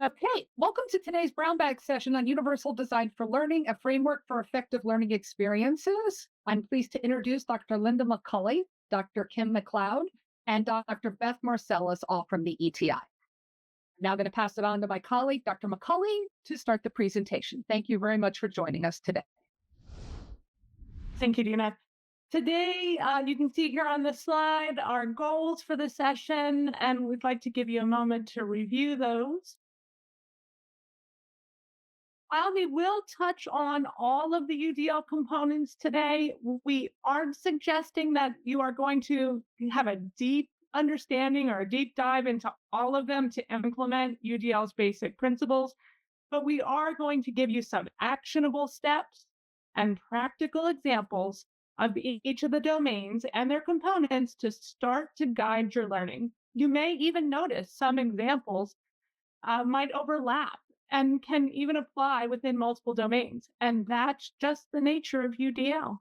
Okay, welcome to today's Brown Bag session on Universal Design for Learning, a framework for effective learning experiences. I'm pleased to introduce Dr. Linda McCulley, Dr. Kim McLeod, and Dr. Beth Marcellus, all from the ETI. Now I'm going to pass it on to my colleague, Dr. McCulley, to start the presentation. Thank you very much for joining us today. Thank you, Dina. Today, you can see here on the slide our goals for the session, and we'd like to give you a moment to review those. While we will touch on all of the UDL components today, we aren't suggesting that you are going to have a deep understanding or a deep dive into all of them to implement UDL's basic principles, but we are going to give you some actionable steps and practical examples of each of the domains and their components to start to guide your learning. You may even notice some examples might overlap and can even apply within multiple domains. And that's just the nature of UDL.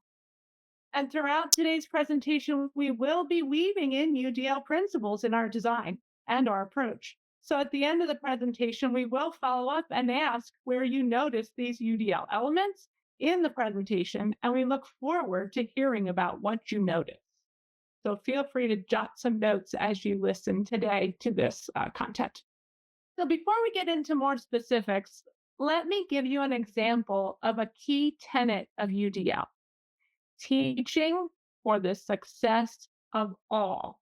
And throughout today's presentation, we will be weaving in UDL principles in our design and our approach. So at the end of the presentation, we will follow up and ask where you notice these UDL elements in the presentation, and we look forward to hearing about what you notice. So feel free to jot some notes as you listen today to this content. So before we get into more specifics, let me give you an example of a key tenet of UDL: teaching for the success of all,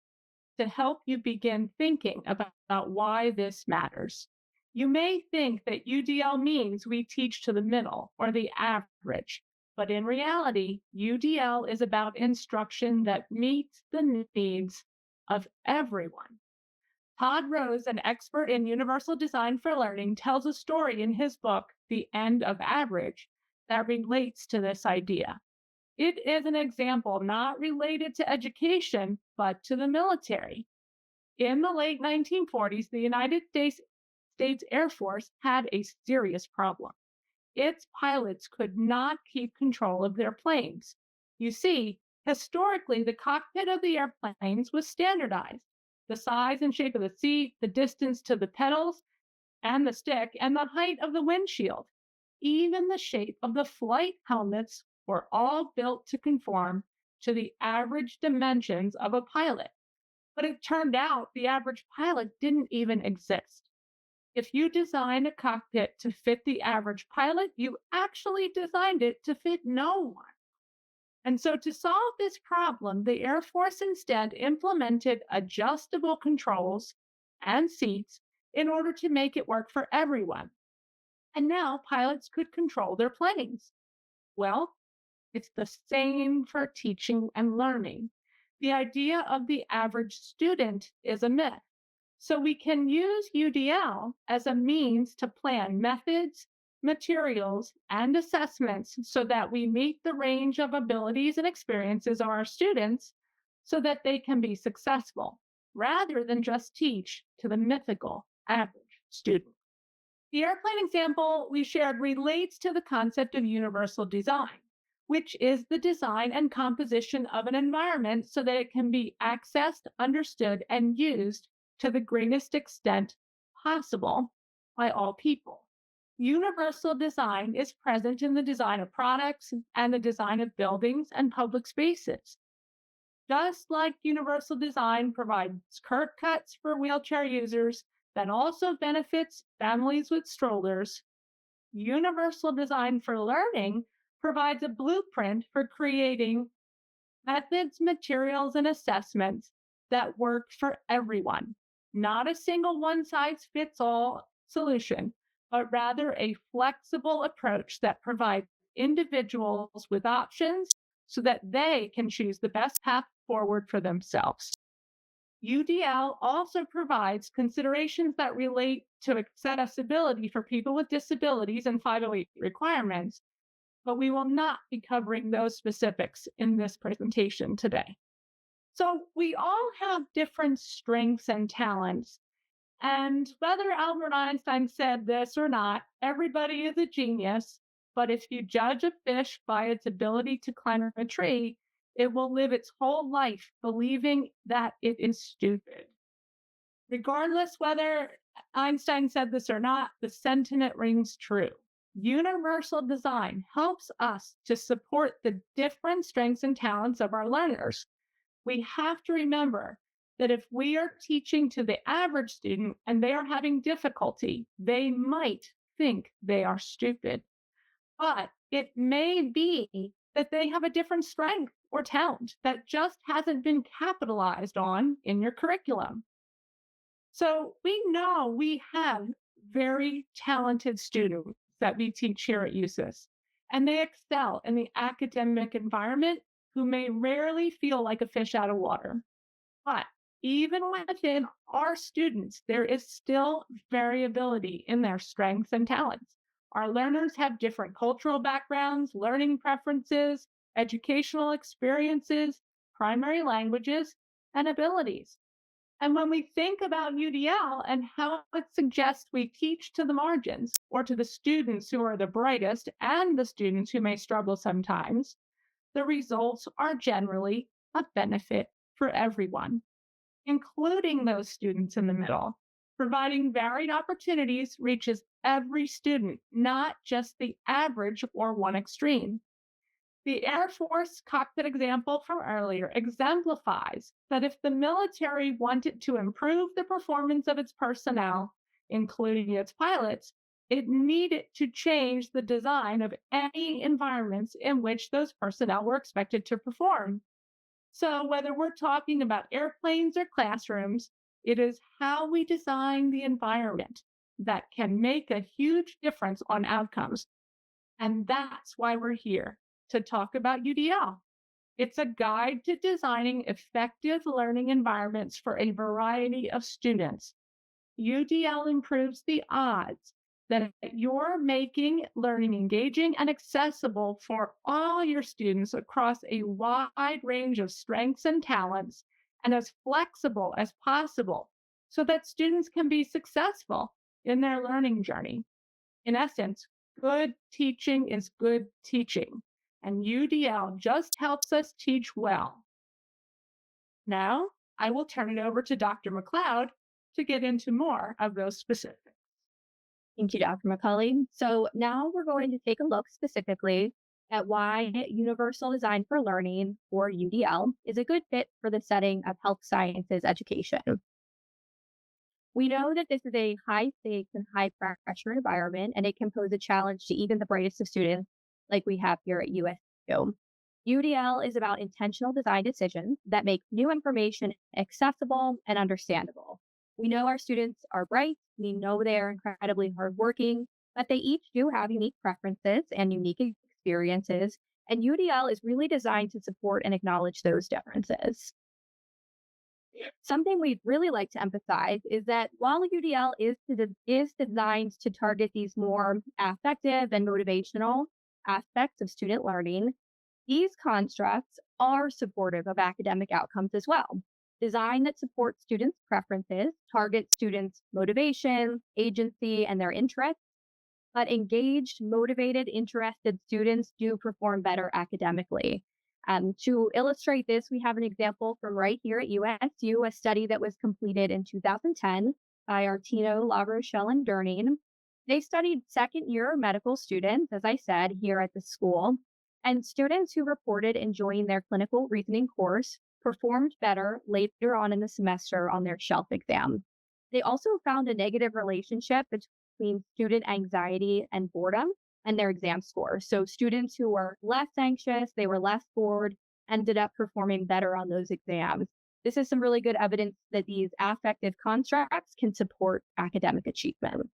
to help you begin thinking about why this matters. You may think that UDL means we teach to the middle or the average, but in reality, UDL is about instruction that meets the needs of everyone. Todd Rose, an expert in universal design for learning, tells a story in his book, The End of Average, that relates to this idea. It is an example not related to education, but to the military. In the late 1940s, the United States Air Force had a serious problem. Its pilots could not keep control of their planes. You see, historically, the cockpit of the airplanes was standardized. The size and shape of the seat, the distance to the pedals and the stick, and the height of the windshield. Even the shape of the flight helmets were all built to conform to the average dimensions of a pilot. But it turned out the average pilot didn't even exist. If you design a cockpit to fit the average pilot, you actually designed it to fit no one. And so, to solve this problem, the Air Force instead implemented adjustable controls and seats in order to make it work for everyone. And now pilots could control their planes. Well, it's the same for teaching and learning. The idea of the average student is a myth. So we can use UDL as a means to plan methods, materials, and assessments so that we meet the range of abilities and experiences of our students so that they can be successful, rather than just teach to the mythical average student. The airplane example we shared relates to the concept of universal design, which is the design and composition of an environment so that it can be accessed, understood, and used to the greatest extent possible by all people. Universal design is present in the design of products and the design of buildings and public spaces. Just like universal design provides curb cuts for wheelchair users that also benefits families with strollers, universal design for learning provides a blueprint for creating methods, materials, and assessments that work for everyone. Not a single one size fits all solution, but rather a flexible approach that provides individuals with options so that they can choose the best path forward for themselves. UDL also provides considerations that relate to accessibility for people with disabilities and 508 requirements, but we will not be covering those specifics in this presentation today. So we all have different strengths and talents. And whether Albert Einstein said this or not, everybody is a genius. But if you judge a fish by its ability to climb a tree, it will live its whole life believing that it is stupid. Regardless whether Einstein said this or not, the sentiment rings true. Universal design helps us to support the different strengths and talents of our learners. We have to remember that if we are teaching to the average student and they are having difficulty, they might think they are stupid. But it may be that they have a different strength or talent that just hasn't been capitalized on in your curriculum. So we know we have very talented students that we teach here at USIS, and they excel in the academic environment who may rarely feel like a fish out of water. But even within our students, there is still variability in their strengths and talents. Our learners have different cultural backgrounds, learning preferences, educational experiences, primary languages, and abilities. And when we think about UDL and how it suggests we teach to the margins or to the students who are the brightest and the students who may struggle sometimes, the results are generally a benefit for everyone, including those students in the middle. Providing varied opportunities reaches every student, not just the average or one extreme. The Air Force cockpit example from earlier exemplifies that if the military wanted to improve the performance of its personnel, including its pilots, it needed to change the design of any environments in which those personnel were expected to perform. So, whether we're talking about airplanes or classrooms, it is how we design the environment that can make a huge difference on outcomes. And that's why we're here to talk about UDL. It's a guide to designing effective learning environments for a variety of students. UDL improves the odds that you're making learning engaging and accessible for all your students across a wide range of strengths and talents and as flexible as possible so that students can be successful in their learning journey. In essence, good teaching is good teaching, and UDL just helps us teach well. Now, I will turn it over to Dr. McLeod to get into more of those specifics. Thank you, Dr. McCulley. So now we're going to take a look specifically at why Universal Design for Learning, or UDL, is a good fit for the setting of health sciences education. We know that this is a high stakes and high pressure environment, and it can pose a challenge to even the brightest of students, like we have here at USU. UDL is about intentional design decisions that make new information accessible and understandable. We know our students are bright, we know they are incredibly hardworking, but they each do have unique preferences and unique experiences, and UDL is really designed to support and acknowledge those differences. Something we'd really like to emphasize is that while UDL is designed to target these more affective and motivational aspects of student learning, these constructs are supportive of academic outcomes as well. Design that supports students' preferences, targets students' motivation, agency, and their interests, but engaged, motivated, interested students do perform better academically. To illustrate this, we have an example from right here at USU, a study that was completed in 2010 by Artino, LaRochelle, and Durning. They studied second year medical students, as I said, here at the school, and students who reported enjoying their clinical reasoning course performed better later on in the semester on their shelf exam. They also found a negative relationship between student anxiety and boredom and their exam scores. So students who were less anxious, they were less bored, ended up performing better on those exams. This is some really good evidence that these affective constructs can support academic achievement.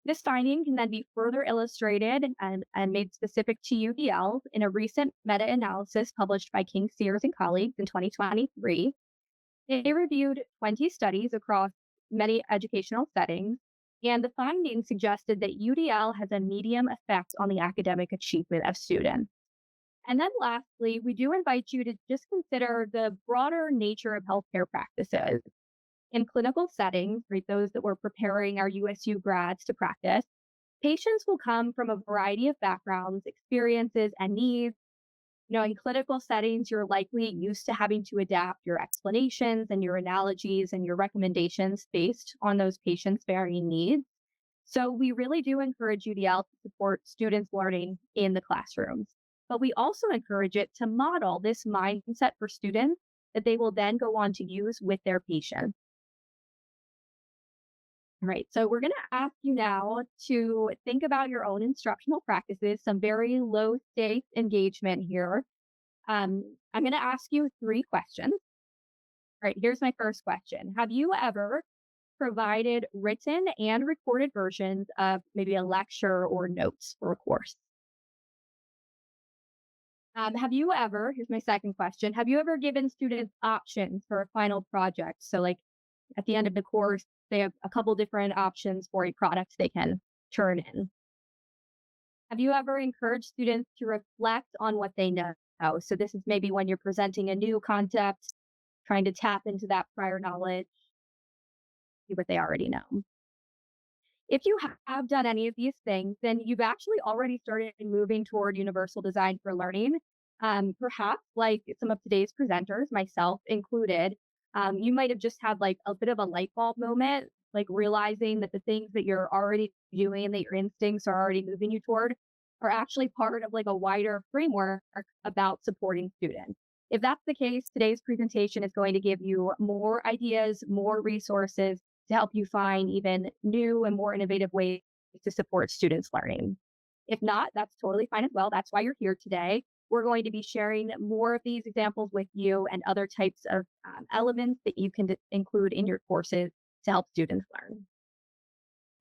This finding can then be further illustrated and made specific to UDL in a recent meta-analysis published by King, Sears, and colleagues in 2023. They reviewed 20 studies across many educational settings, and the findings suggested that UDL has a medium effect on the academic achievement of students. And then lastly, we do invite you to just consider the broader nature of healthcare practices. In clinical settings, right, those that we're preparing our USU grads to practice, patients will come from a variety of backgrounds, experiences, and needs. In clinical settings, you're likely used to having to adapt your explanations and your analogies and your recommendations based on those patients' varying needs. So we really do encourage UDL to support students learning in the classrooms, but we also encourage it to model this mindset for students that they will then go on to use with their patients. All right, so we're going to ask you now to think about your own instructional practices, some very low stakes engagement here. I'm going to ask you 3 questions. All right, here's my first question. Have you ever provided written and recorded versions of maybe a lecture or notes for a course? Here's my second question. Have you ever given students options for a final project? So, like at the end of the course, they have a couple different options for a product they can turn in. Have you ever encouraged students to reflect on what they know? So, this is maybe when you're presenting a new concept, trying to tap into that prior knowledge, see what they already know. If you have done any of these things, then you've actually already started moving toward universal design for learning. Perhaps like some of today's presenters, myself included, you might have just had like a bit of a light bulb moment, like realizing that the things that you're already doing, that your instincts are already moving you toward, are actually part of like a wider framework about supporting students. If that's the case, today's presentation is going to give you more ideas, more resources to help you find even new and more innovative ways to support students' learning. If not, that's totally fine as well. That's why you're here today. We're going to be sharing more of these examples with you and other types of elements that you can include in your courses to help students learn.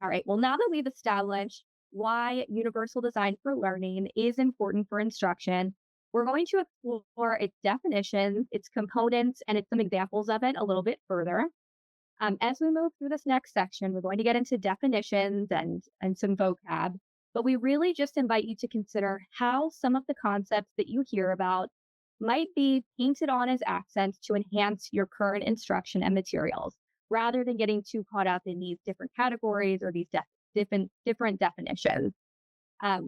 All right, well, now that we've established why universal design for learning is important for instruction, we're going to explore its definitions, its components, and some examples of it a little bit further. As we move through this next section, we're going to get into definitions and some vocab, but we really just invite you to consider how some of the concepts that you hear about might be painted on as accents to enhance your current instruction and materials, rather than getting too caught up in these different categories or these different definitions.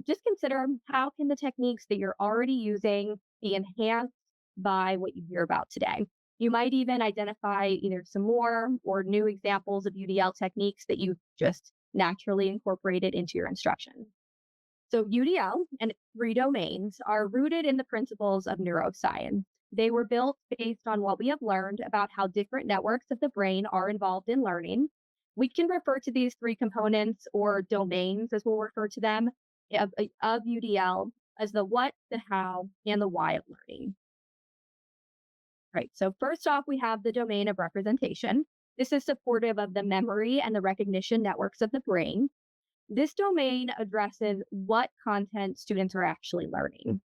Just consider how can the techniques that you're already using be enhanced by what you hear about today. You might even identify either some more or new examples of UDL techniques that you just naturally incorporated into your instruction. So UDL and its 3 domains are rooted in the principles of neuroscience. They were built based on what we have learned about how different networks of the brain are involved in learning. We can refer to these 3 components or domains, as we'll refer to them, of UDL as the what, the how, and the why of learning. Right. So first off, we have the domain of representation. This is supportive of the memory and the recognition networks of the brain. This domain addresses what content students are actually learning.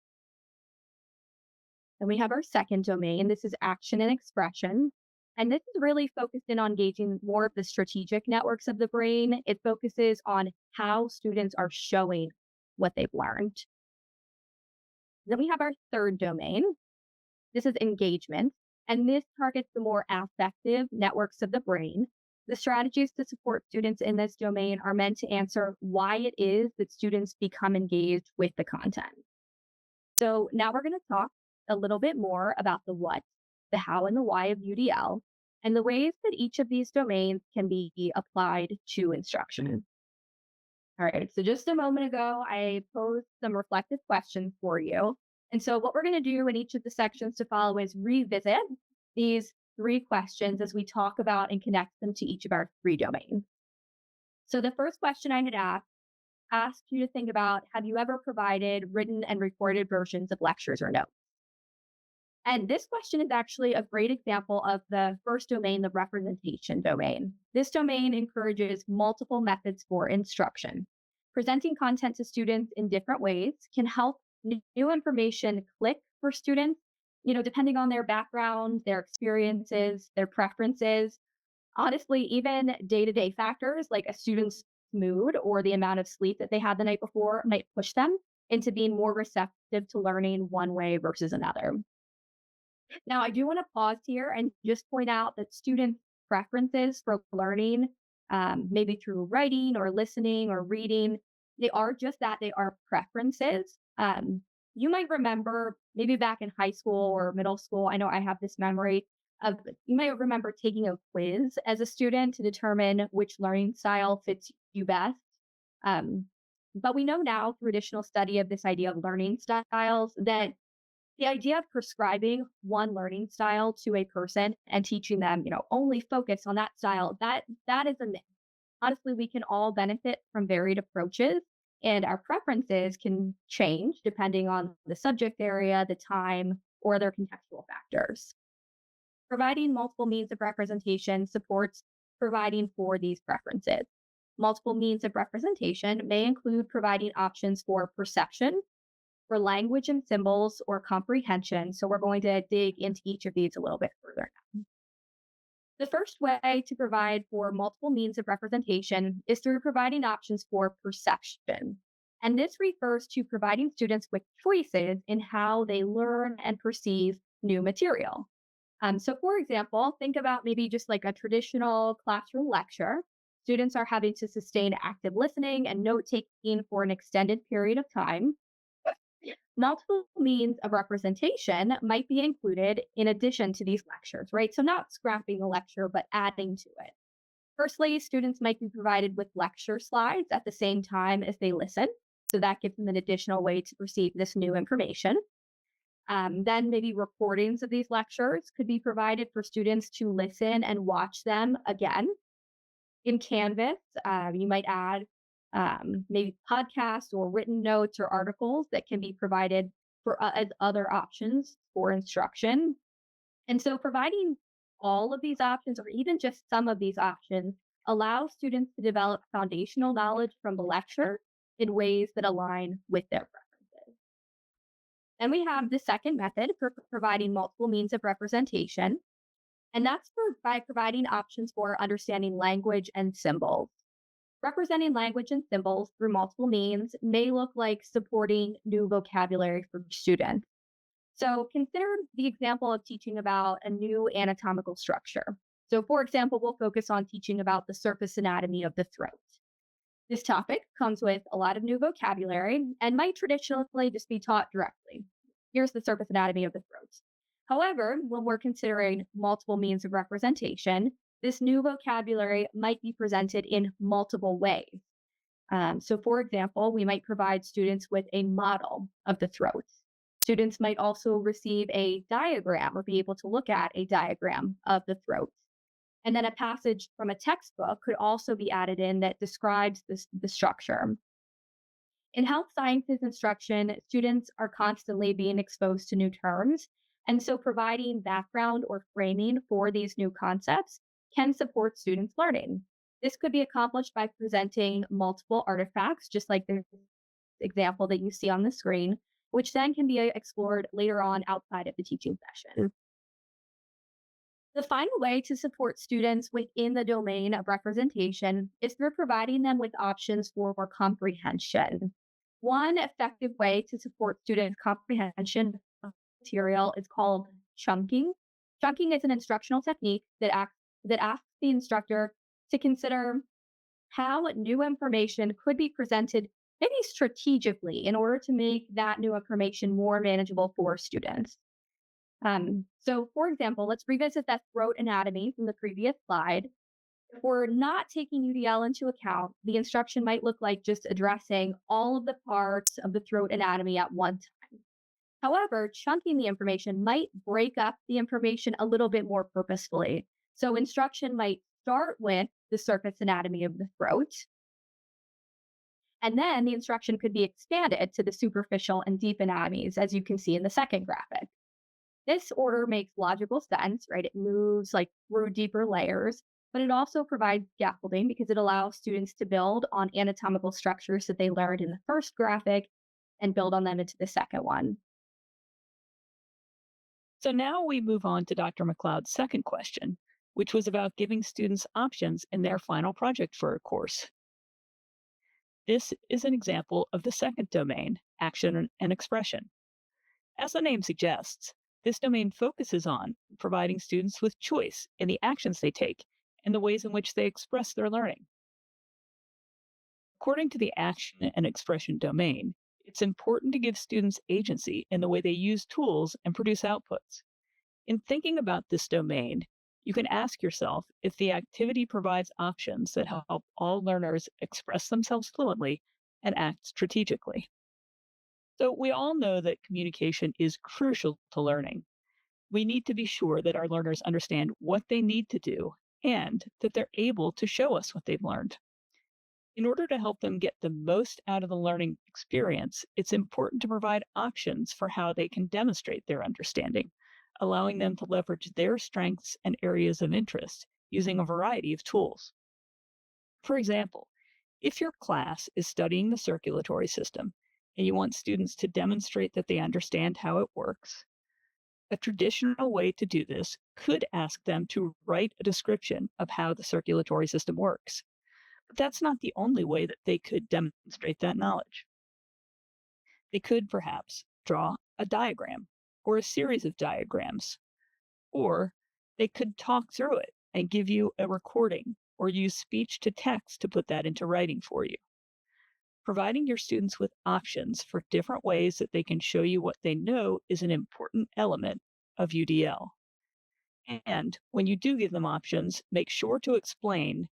Then we have our second domain. This is action and expression. And this is really focused in on engaging more of the strategic networks of the brain. It focuses on how students are showing what they've learned. Then we have our third domain. This is engagement, and this targets the more affective networks of the brain. The strategies to support students in this domain are meant to answer why it is that students become engaged with the content. So now we're going to talk a little bit more about the what, the how, and the why of UDL, and the ways that each of these domains can be applied to instruction. All right, so just a moment ago, I posed some reflective questions for you. And so what we're going to do in each of the sections to follow is revisit these 3 questions as we talk about and connect them to each of our 3 domains. So the first question I had asked you to think about, have you ever provided written and recorded versions of lectures or notes? And this question is actually a great example of the first domain, the representation domain. This domain encourages multiple methods for instruction. Presenting content to students in different ways can help new information click for students, depending on their background, their experiences, their preferences. Honestly, even day-to-day factors like a student's mood or the amount of sleep that they had the night before might push them into being more receptive to learning one way versus another. Now, I do want to pause here and just point out that students' preferences for learning, maybe through writing or listening or reading, they are just that, they are preferences. you might remember maybe back in high school or middle school. I know I have this memory of you might remember taking a quiz as a student to determine which learning style fits you best. Um, but we know now through additional study of this idea of learning styles that the idea of prescribing one learning style to a person and teaching them, only focus on that style, that is a myth. Honestly, we can all benefit from varied approaches, and our preferences can change depending on the subject area, the time, or other contextual factors. Providing multiple means of representation supports providing for these preferences. Multiple means of representation may include providing options for perception, for language and symbols, or comprehension. So we're going to dig into each of these a little bit further now. The first way to provide for multiple means of representation is through providing options for perception. And this refers to providing students with choices in how they learn and perceive new material. So, for example, think about maybe just like a traditional classroom lecture. Students are having to sustain active listening and note taking for an extended period of time. Multiple means of representation might be included in addition to these lectures, right? So, not scrapping a lecture, but adding to it. Firstly, students might be provided with lecture slides at the same time as they listen. So, that gives them an additional way to perceive this new information. Then maybe recordings of these lectures could be provided for students to listen and watch them again. In Canvas, you might add maybe podcasts or written notes or articles that can be provided for as other options for instruction. And so providing all of these options or even just some of these options allows students to develop foundational knowledge from the lecture in ways that align with their preferences. Then we have the second method for providing multiple means of representation, and that's by providing options for understanding language and symbols. Representing language and symbols through multiple means may look like supporting new vocabulary for students. So consider the example of teaching about a new anatomical structure. So for example, we'll focus on teaching about the surface anatomy of the throat. This topic comes with a lot of new vocabulary and might traditionally just be taught directly. Here's the surface anatomy of the throat. However, when we're considering multiple means of representation, this new vocabulary might be presented in multiple ways. So for example, we might provide students with a model of the throat. Students might also receive a diagram or be able to look at a diagram of the throat. And then a passage from a textbook could also be added in that describes the structure. In health sciences instruction, students are constantly being exposed to new terms. And so providing background or framing for these new concepts can support students' learning. This could be accomplished by presenting multiple artifacts, just like the example that you see on the screen, which then can be explored later on outside of the teaching session. The final way to support students within the domain of representation is through providing them with options for comprehension. One effective way to support student comprehension of material is called chunking. Chunking is an instructional technique that asks the instructor to consider how new information could be presented maybe strategically in order to make that new information more manageable for students. So for example, let's revisit that throat anatomy from the previous slide. If we're not taking UDL into account, the instruction might look like just addressing all of the parts of the throat anatomy at one time. However, chunking the information might break up the information a little bit more purposefully. So instruction might start with the surface anatomy of the throat, and then the instruction could be expanded to the superficial and deep anatomies, as you can see in the second graphic. This order makes logical sense, right? It moves like through deeper layers, but it also provides scaffolding because it allows students to build on anatomical structures that they learned in the first graphic and build on them into the second one. So now we move on to Dr. McLeod's second question, which was about giving students options in their final project for a course. This is an example of the second domain, action and expression. As the name suggests, this domain focuses on providing students with choice in the actions they take and the ways in which they express their learning. According to the action and expression domain, It's important to give students agency in the way they use tools and produce outputs. In thinking about this domain, you can ask yourself if the activity provides options that help all learners express themselves fluently and act strategically. So, we all know that communication is crucial to learning. We need to be sure that our learners understand what they need to do and that they're able to show us what they've learned. In order to help them get the most out of the learning experience, it's important to provide options for how they can demonstrate their understanding, allowing them to leverage their strengths and areas of interest using a variety of tools. For example, if your class is studying the circulatory system and you want students to demonstrate that they understand how it works, a traditional way to do this could ask them to write a description of how the circulatory system works. But that's not the only way that they could demonstrate that knowledge. They could perhaps draw a diagram or a series of diagrams, or they could talk through it and give you a recording or use speech to text to put that into writing for you. Providing your students with options for different ways that they can show you what they know is an important element of UDL. And when you do give them options, make sure to explain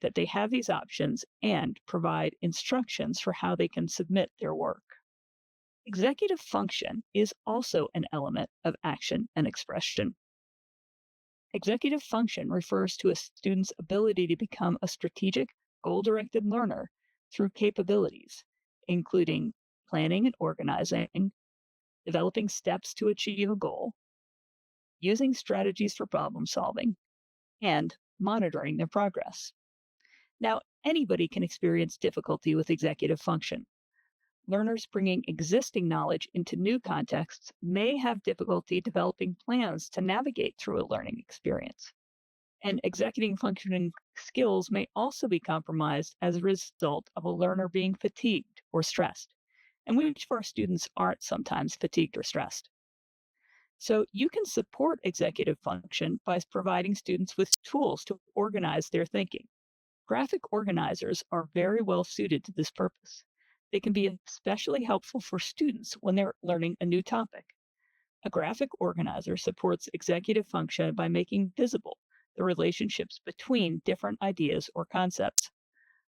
that they have these options and provide instructions for how they can submit their work. Executive function is also an element of action and expression. Executive function refers to a student's ability to become a strategic, goal-directed learner through capabilities, including planning and organizing, developing steps to achieve a goal, using strategies for problem solving, and monitoring their progress. Now, anybody can experience difficulty with executive function. Learners bringing existing knowledge into new contexts may have difficulty developing plans to navigate through a learning experience. And executive functioning skills may also be compromised as a result of a learner being fatigued or stressed. And which of our students aren't sometimes fatigued or stressed? So you can support executive function by providing students with tools to organize their thinking. Graphic organizers are very well suited to this purpose. They can be especially helpful for students when they're learning a new topic. A graphic organizer supports executive function by making visible the relationships between different ideas or concepts,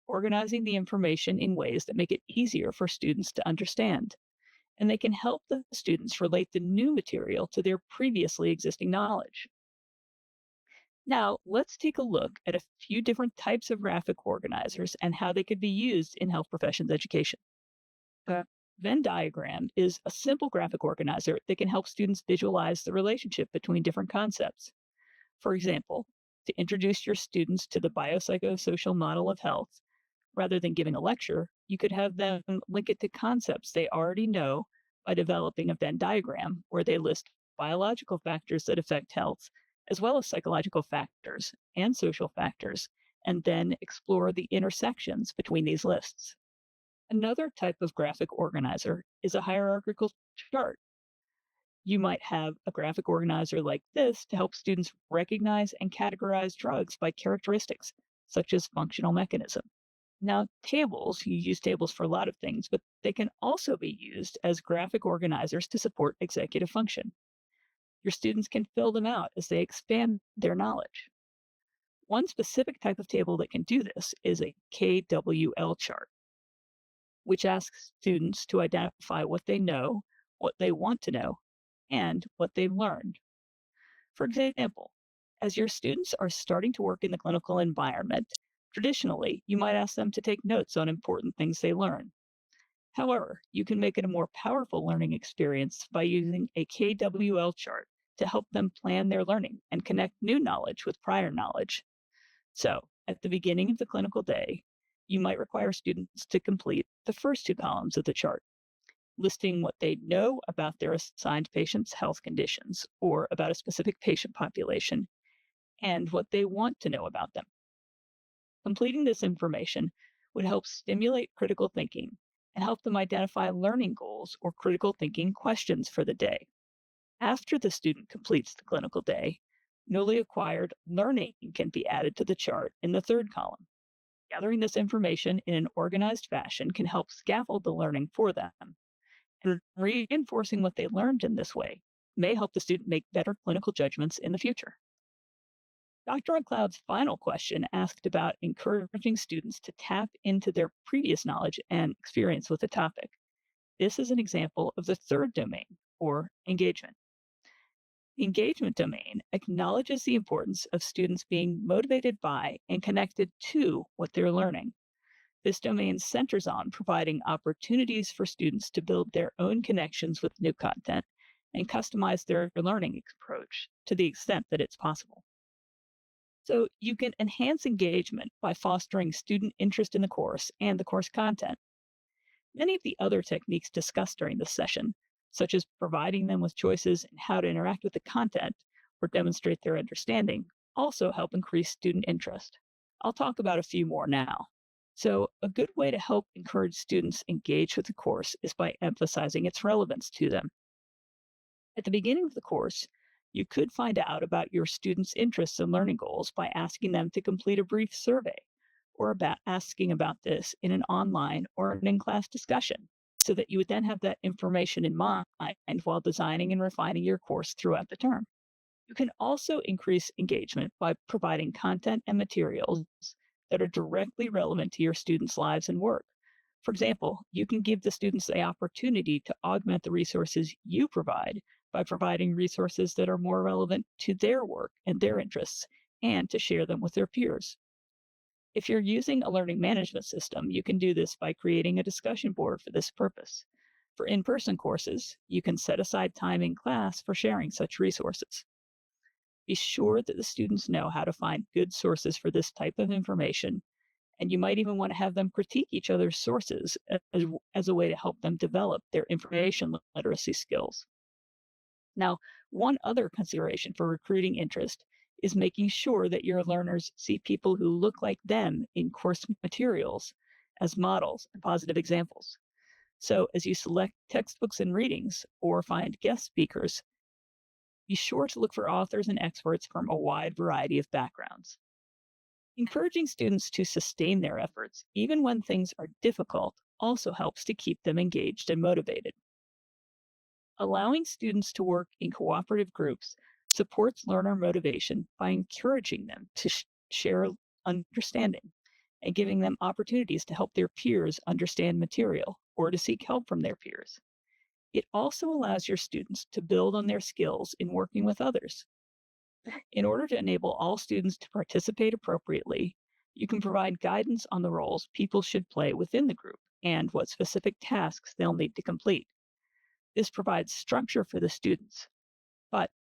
organizing the information in ways that make it easier for students to understand. And they can help the students relate the new material to their previously existing knowledge. Now, let's take a look at a few different types of graphic organizers and how they could be used in health professions education. A Venn diagram is a simple graphic organizer that can help students visualize the relationship between different concepts. For example, to introduce your students to the biopsychosocial model of health, rather than giving a lecture, you could have them link it to concepts they already know by developing a Venn diagram where they list biological factors that affect health, as well as psychological factors and social factors, and then explore the intersections between these lists. Another type of graphic organizer is a hierarchical chart. You might have a graphic organizer like this to help students recognize and categorize drugs by characteristics, such as functional mechanism. Now, tables, you use tables for a lot of things, but they can also be used as graphic organizers to support executive function. Your students can fill them out as they expand their knowledge. One specific type of table that can do this is a KWL chart, which asks students to identify what they know, what they want to know, and what they've learned. For example, as your students are starting to work in the clinical environment, traditionally, you might ask them to take notes on important things they learn. However, you can make it a more powerful learning experience by using a KWL chart to help them plan their learning and connect new knowledge with prior knowledge. So, at the beginning of the clinical day, you might require students to complete the first two columns of the chart, listing what they know about their assigned patient's health conditions or about a specific patient population, and what they want to know about them. Completing this information would help stimulate critical thinking and help them identify learning goals or critical thinking questions for the day. After the student completes the clinical day, newly acquired learning can be added to the chart in the third column. Gathering this information in an organized fashion can help scaffold the learning for them. And reinforcing what they learned in this way may help the student make better clinical judgments in the future. Dr. McLeod's final question asked about encouraging students to tap into their previous knowledge and experience with the topic. This is an example of the third domain, or engagement. The engagement domain acknowledges the importance of students being motivated by and connected to what they're learning. This domain centers on providing opportunities for students to build their own connections with new content and customize their learning approach to the extent that it's possible. So you can enhance engagement by fostering student interest in the course and the course content. Many of the other techniques discussed during this session, such as providing them with choices in how to interact with the content or demonstrate their understanding, also help increase student interest. I'll talk about a few more now. So, a good way to help encourage students engage with the course is by emphasizing its relevance to them. At the beginning of the course, you could find out about your students' interests and learning goals by asking them to complete a brief survey or about asking about this in an online or an in-class discussion so that you would then have that information in mind while designing and refining your course throughout the term. You can also increase engagement by providing content and materials that are directly relevant to your students' lives and work. For example, you can give the students the opportunity to augment the resources you provide by providing resources that are more relevant to their work and their interests, and to share them with their peers. If you're using a learning management system, you can do this by creating a discussion board for this purpose. For in-person courses, you can set aside time in class for sharing such resources. Be sure that the students know how to find good sources for this type of information, and you might even want to have them critique each other's sources as a way to help them develop their information literacy skills. Now, one other consideration for recruiting interest is making sure that your learners see people who look like them in course materials as models and positive examples. So, as you select textbooks and readings or find guest speakers, be sure to look for authors and experts from a wide variety of backgrounds. Encouraging students to sustain their efforts, even when things are difficult, also helps to keep them engaged and motivated. Allowing students to work in cooperative groups supports learner motivation by encouraging them to share understanding and giving them opportunities to help their peers understand material or to seek help from their peers. It also allows your students to build on their skills in working with others. In order to enable all students to participate appropriately, you can provide guidance on the roles people should play within the group and what specific tasks they'll need to complete. This provides structure for the students, but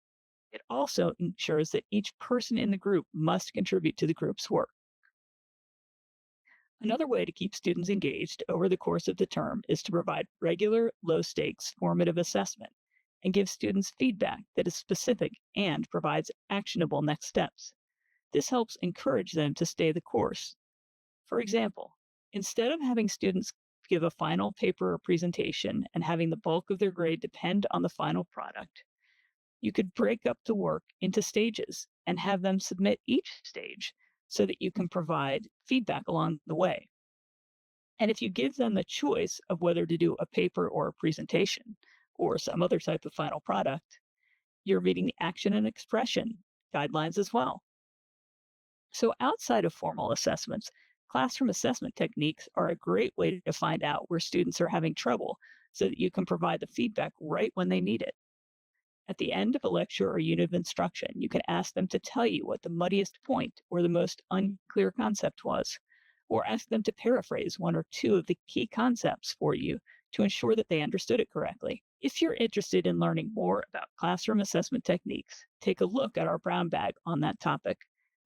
it also ensures that each person in the group must contribute to the group's work. Another way to keep students engaged over the course of the term is to provide regular, low-stakes formative assessment and give students feedback that is specific and provides actionable next steps. This helps encourage them to stay the course. For example, instead of having students give a final paper or presentation and having the bulk of their grade depend on the final product, you could break up the work into stages and have them submit each stage so that you can provide feedback along the way. And if you give them the choice of whether to do a paper or a presentation or some other type of final product, you're meeting the action and expression guidelines as well. So outside of formal assessments, classroom assessment techniques are a great way to find out where students are having trouble so that you can provide the feedback right when they need it. At the end of a lecture or unit of instruction, you can ask them to tell you what the muddiest point or the most unclear concept was, or ask them to paraphrase one or two of the key concepts for you to ensure that they understood it correctly. If you're interested in learning more about classroom assessment techniques, take a look at our brown bag on that topic.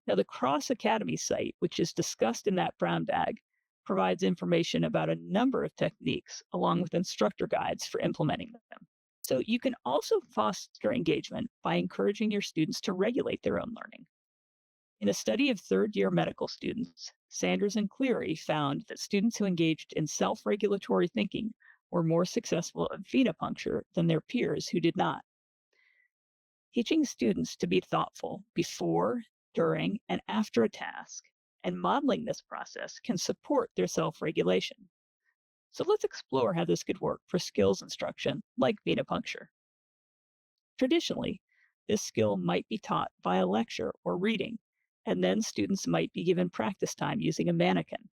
Now, the Cross Academy site, which is discussed in that brown bag, provides information about a number of techniques along with instructor guides for implementing them. So you can also foster engagement by encouraging your students to regulate their own learning. In a study of third-year medical students, Sanders and Cleary found that students who engaged in self-regulatory thinking were more successful at venipuncture than their peers who did not. Teaching students to be thoughtful before, during, and after a task, and modeling this process can support their self-regulation. So let's explore how this could work for skills instruction like venipuncture. Traditionally, this skill might be taught via lecture or reading, and then students might be given practice time using a mannequin.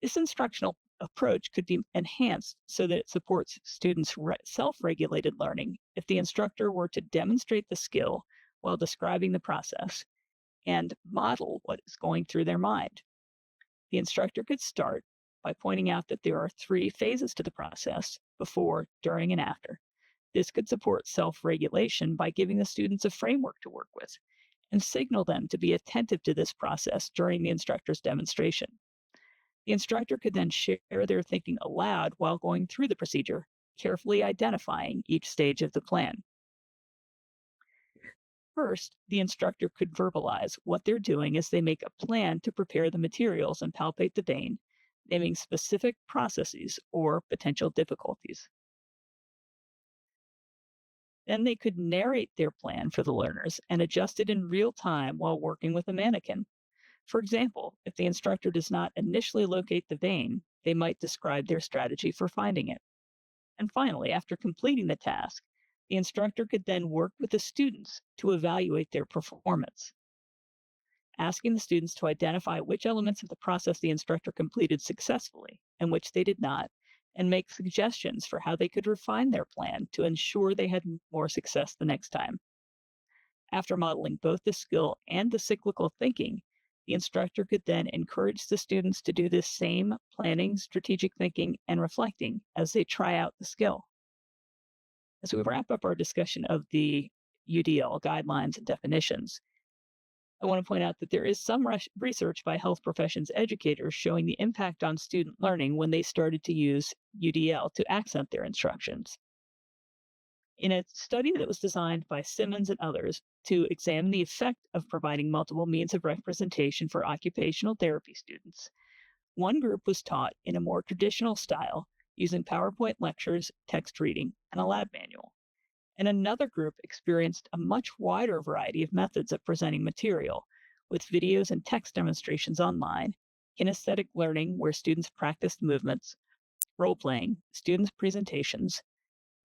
This instructional approach could be enhanced so that it supports students' self-regulated learning if the instructor were to demonstrate the skill while describing the process and model what is going through their mind. The instructor could start by pointing out that there are 3 phases to the process: before, during, and after. This could support self-regulation by giving the students a framework to work with and signal them to be attentive to this process during the instructor's demonstration. The instructor could then share their thinking aloud while going through the procedure, carefully identifying each stage of the plan. First, the instructor could verbalize what they're doing as they make a plan to prepare the materials and palpate the vein, naming specific processes or potential difficulties. Then they could narrate their plan for the learners and adjust it in real time while working with a mannequin. For example, if the instructor does not initially locate the vein, they might describe their strategy for finding it. And finally, after completing the task, the instructor could then work with the students to evaluate their performance, asking the students to identify which elements of the process the instructor completed successfully and which they did not, and make suggestions for how they could refine their plan to ensure they had more success the next time. After modeling both the skill and the cyclical thinking, the instructor could then encourage the students to do this same planning, strategic thinking, and reflecting as they try out the skill. As we wrap up our discussion of the UDL guidelines and definitions, I want to point out that there is some research by health professions educators showing the impact on student learning when they started to use UDL to accent their instructions. In a study that was designed by Simmons and others to examine the effect of providing multiple means of representation for occupational therapy students, one group was taught in a more traditional style using PowerPoint lectures, text reading, and a lab manual. And another group experienced a much wider variety of methods of presenting material, with videos and text demonstrations online, kinesthetic learning where students practiced movements, role-playing, students' presentations,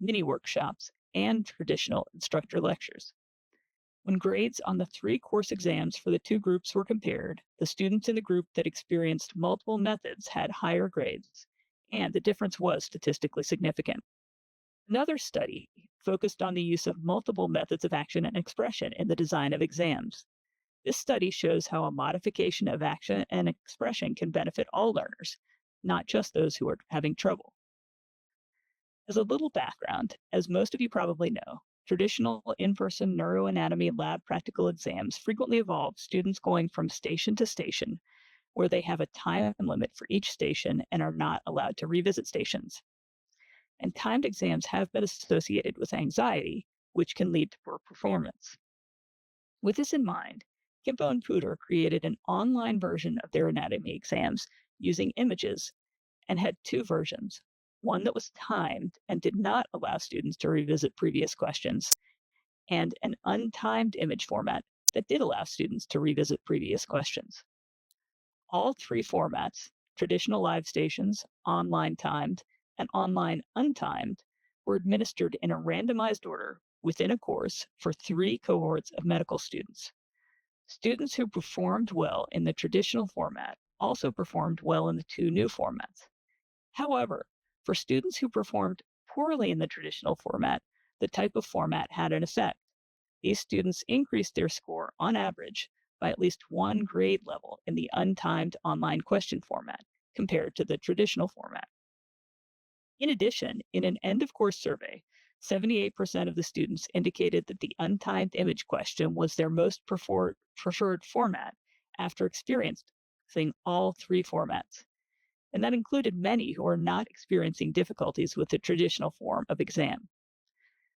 mini workshops, and traditional instructor lectures. When grades on the 3 course exams for the 2 groups were compared, the students in the group that experienced multiple methods had higher grades, and the difference was statistically significant. Another study focused on the use of multiple methods of action and expression in the design of exams. This study shows how a modification of action and expression can benefit all learners, not just those who are having trouble. As a little background, as most of you probably know, traditional in-person neuroanatomy lab practical exams frequently involve students going from station to station, where they have a time limit for each station and are not allowed to revisit stations. And timed exams have been associated with anxiety, which can lead to poor performance. With this in mind, Kimpo and Puder created an online version of their anatomy exams using images and had 2 versions, one that was timed and did not allow students to revisit previous questions, and an untimed image format that did allow students to revisit previous questions. All 3 formats, traditional live stations, online timed, and online untimed, were administered in a randomized order within a course for 3 cohorts of medical students. Students who performed well in the traditional format also performed well in the 2 new formats. However, for students who performed poorly in the traditional format, the type of format had an effect. These students increased their score on average by at least 1 grade level in the untimed online question format compared to the traditional format. In addition, in an end-of-course survey, 78% of the students indicated that the untimed image question was their most preferred format after experiencing all 3 formats. And that included many who are not experiencing difficulties with the traditional form of exam.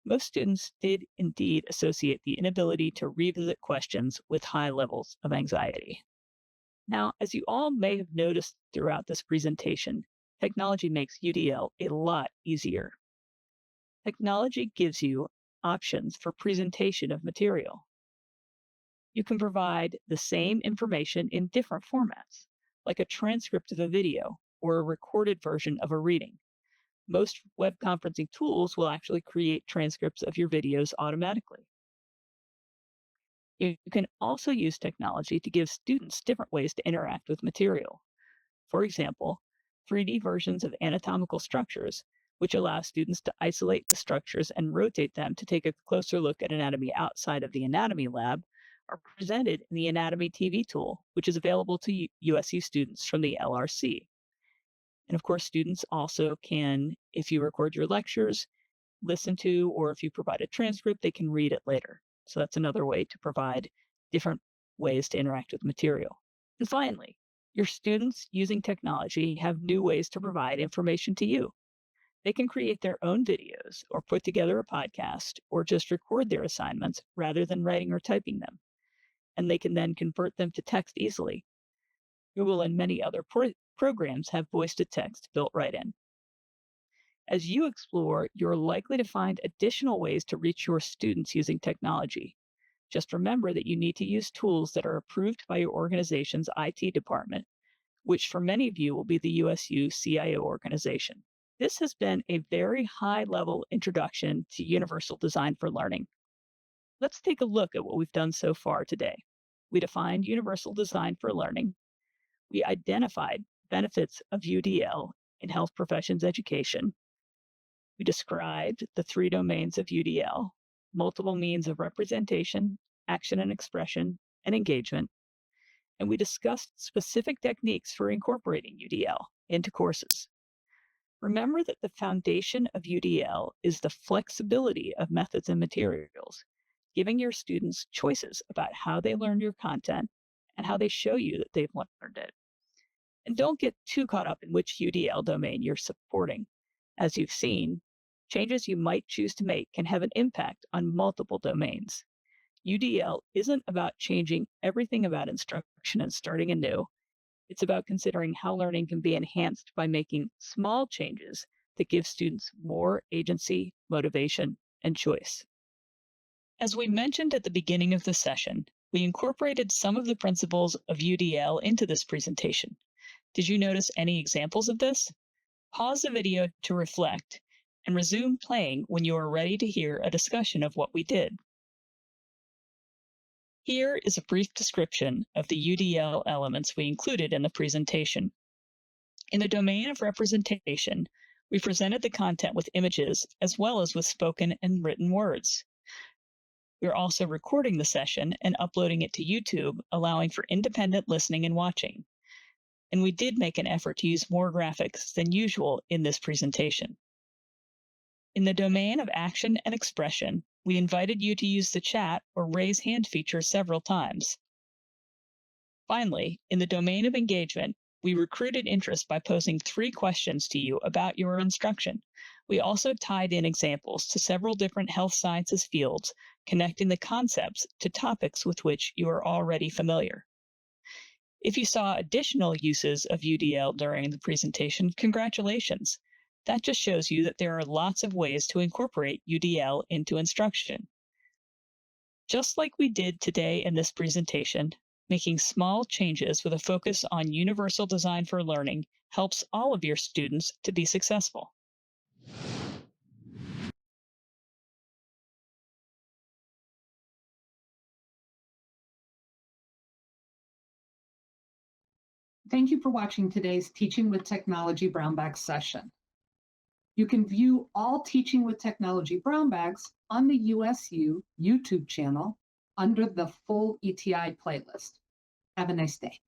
Most students did indeed associate the inability to revisit questions with high levels of anxiety. Now, as you all may have noticed throughout this presentation, technology makes UDL a lot easier. Technology gives you options for presentation of material. You can provide the same information in different formats, like a transcript of a video or a recorded version of a reading. Most web conferencing tools will actually create transcripts of your videos automatically. You can also use technology to give students different ways to interact with material. For example, 3D versions of anatomical structures, which allow students to isolate the structures and rotate them to take a closer look at anatomy outside of the anatomy lab, are presented in the Anatomy TV tool, which is available to USU students from the LRC. And of course, students also can, if you record your lectures, listen to, or if you provide a transcript, they can read it later. So that's another way to provide different ways to interact with material. And finally, your students using technology have new ways to provide information to you. They can create their own videos or put together a podcast or just record their assignments rather than writing or typing them. And they can then convert them to text easily. Google and many other programs have voice-to-text built right in. As you explore, you're likely to find additional ways to reach your students using technology. Just remember that you need to use tools that are approved by your organization's IT department, which for many of you will be the USU CIO organization. This has been a very high-level introduction to Universal Design for Learning. Let's take a look at what we've done so far today. We defined Universal Design for Learning. We identified benefits of UDL in health professions education. We described the 3 domains of UDL: multiple means of representation, action and expression, and engagement. And we discussed specific techniques for incorporating UDL into courses. Remember that the foundation of UDL is the flexibility of methods and materials, giving your students choices about how they learn your content and how they show you that they've learned it. And don't get too caught up in which UDL domain you're supporting. As you've seen, changes you might choose to make can have an impact on multiple domains. UDL isn't about changing everything about instruction and starting anew. It's about considering how learning can be enhanced by making small changes that give students more agency, motivation, and choice. As we mentioned at the beginning of the session, we incorporated some of the principles of UDL into this presentation. Did you notice any examples of this? Pause the video to reflect and resume playing when you are ready to hear a discussion of what we did. Here is a brief description of the UDL elements we included in the presentation. In the domain of representation, we presented the content with images as well as with spoken and written words. We're also recording the session and uploading it to YouTube, allowing for independent listening and watching. And we did make an effort to use more graphics than usual in this presentation. In the domain of action and expression, we invited you to use the chat or raise hand feature several times. Finally, in the domain of engagement, we recruited interest by posing 3 questions to you about your instruction. We also tied in examples to several different health sciences fields, connecting the concepts to topics with which you are already familiar. If you saw additional uses of UDL during the presentation, congratulations. That just shows you that there are lots of ways to incorporate UDL into instruction. Just like we did today in this presentation, making small changes with a focus on universal design for learning helps all of your students to be successful. Thank you for watching today's Teaching with Technology Brown Bag session. You can view all Teaching with Technology Brown Bags on the USU YouTube channel under the full ETI playlist. Have a nice day.